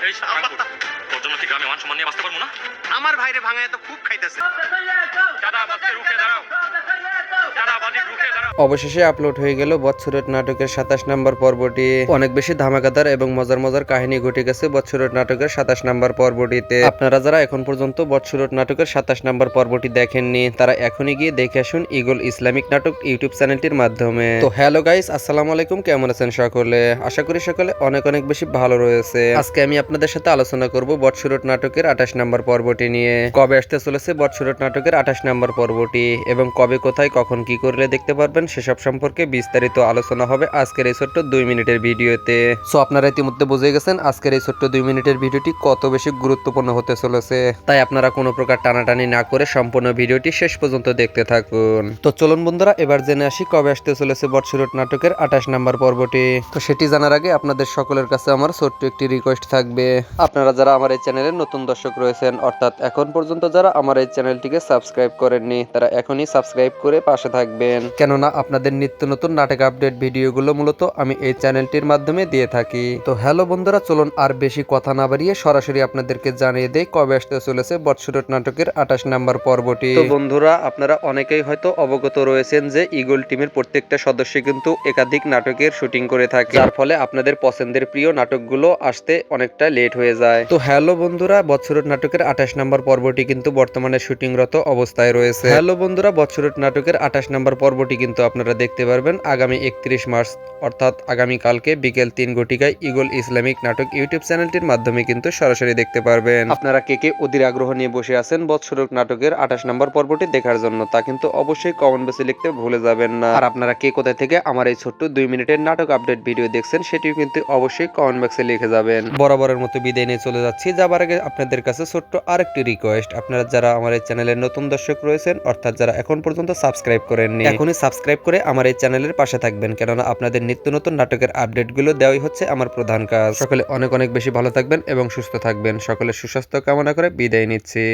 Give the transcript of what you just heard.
এই রামপুর, তোর জন্য কি গ্রামে মান সম্মান নিয়ে বাঁচতে পারবো না? আমার ভাইরে ভাঙায় তো খুব খাইতেছে। চাঁদাবাজকে রুখে দাঁড়াও, চাঁদাবাজি রুখে দাঁড়াও। অবশেষে আপলোড হয়ে গেল বৎসরের নাটকের 27 নম্বর পর্বটি। অনেক বেশি ধামাকাদার এবং মজার মজার কাহিনী ঘটে গেছে বৎসরের নাটকের 27 নম্বর পর্বটিতে। আপনারা যারা এখন পর্যন্ত বৎসরের নাটকের 27 নম্বর পর্বটি দেখেননি, তারা এখনই গিয়ে দেখে আসুন ইগল ইসলামিক নাটক ইউটিউব চ্যানেলটির মাধ্যমে। তো হ্যালো গাইস, আসসালামু আলাইকুম, কেমন আছেন সকলে? আশা করি সকলে অনেক অনেক বেশি ভালো রয়েছে। আজকে আমি আপনাদের সাথে আলোচনা করব বৎসরের নাটকের 28 নম্বর পর্বটি নিয়ে। কবে আসতে চলেছে বৎসরের নাটকের 28 নম্বর পর্বটি এবং কবে কোথায় কখন কি করলে দেখতে পারবেন সেসব সম্পর্কে বিস্তারিত আলোচনা হবে আজকের এই ছোট্ট 2 মিনিটের ভিডিওতে। সো আপনারা ইতিমধ্যে বুঝে গেছেন আজকের এই ছোট্ট 2 মিনিটের ভিডিওটি কত বেশি গুরুত্বপূর্ণ হতে চলেছে, তাই আপনারা কোনো প্রকার টানাটানি না করে সম্পূর্ণ ভিডিওটি শেষ পর্যন্ত দেখতে থাকুন। তো চলুন বন্ধুরা, এবার জেনে আসি কবে আসতে চলেছে বৎসরের নাটকের 28 নম্বর পর্বটি। তো সেটি জানার আগে আপনাদের সকলের কাছে আমার ছোট্ট একটি রিকোয়েস্ট থাকবে। আপনারা যারা আমার এই চ্যানেলের নতুন দর্শক রয়েছেন, অর্থাৎ এখন পর্যন্ত যারা আমার এই চ্যানেলটিকে সাবস্ক্রাইব করেননি, তারা এখনই সাবস্ক্রাইব করে পাশে থাকবেন, কেননা আপনাদের নিত্য নতুন নাটক আপডেট ভিডিওগুলো মূলত আমি এই চ্যানেলটির মাধ্যমে দিয়ে থাকি। তো হ্যালো বন্ধুরা, চলুন আর বেশি কথা না বাড়িয়ে সরাসরি আপনাদেরকে জানিয়ে দেই কবে আসতে চলেছে বৎসরের নাটকের 28 নম্বর পর্বটি। তো বন্ধুরা, আপনারা অনেকেই হয়তো অবগত রয়েছেন যে ইগল টিমের প্রত্যেকটা সদস্য কিন্তু একাধিক নাটকের শুটিং করে থাকে, যার ফলে আপনাদের পছন্দের প্রিয় নাটকগুলো আসতে অনেকটা লেট হয়ে যায়। তো হ্যালো বন্ধুরা, বৎসরের নাটকের 28 নম্বর পর্বটি কিন্তু বর্তমানে শুটিংরত অবস্থায় রয়েছে। হ্যালো বন্ধুরা, বৎসরের নাটকের 28 নম্বর পর্বটি কিন্তু আপনারা দেখতে পারবেন আগামী 31 মার্চ, অর্থাৎ আগামী কালকে বিকেল 3 ঘটিকায় ইগল ইসলামিক নাটক ইউটিউব চ্যানেলটির মাধ্যমে কিন্তু সরাসরি দেখতে পারবেন। আপনারা কে কে অধীর আগ্রহ নিয়ে বসে আছেন বৎসরের নাটকের 28 নম্বর পর্বটি দেখার জন্য, তা কিন্তু অবশ্যই কমেন্ট বক্সে লিখতে ভুলে যাবেন না। আর আপনারা কে কোথায় থেকে আমার এই ছোট্ট 2 মিনিটের নাটক আপডেট ভিডিও দেখছেন সেটিও কিন্তু অবশ্যই কমেন্ট বক্সে লিখে যাবেন। বরাবরের মতো বিদায় নিয়ে চলে যাচ্ছি, যাবার আগে আপনাদের কাছে ছোট্ট আরেকটি রিকোয়েস্ট। আপনারা যারা আমার এই চ্যানেলের নতুন দর্শক রয়েছেন, অর্থাৎ যারা এখন পর্যন্ত সাবস্ক্রাইব করেননি, এখনই সাবস্ক্রাইব করে আমার এই চ্যানেলের পাশে থাকবেন, কেননা আপনাদের নিত্য নতুন নাটকের আপডেটগুলো দেওয়াই হচ্ছে আমার প্রধান কাজ। সকলে অনেক অনেক বেশি ভালো থাকবেন এবং সুস্থ থাকবেন। সকলের সুস্বাস্থ্য কামনা করে বিদায় নিচ্ছি।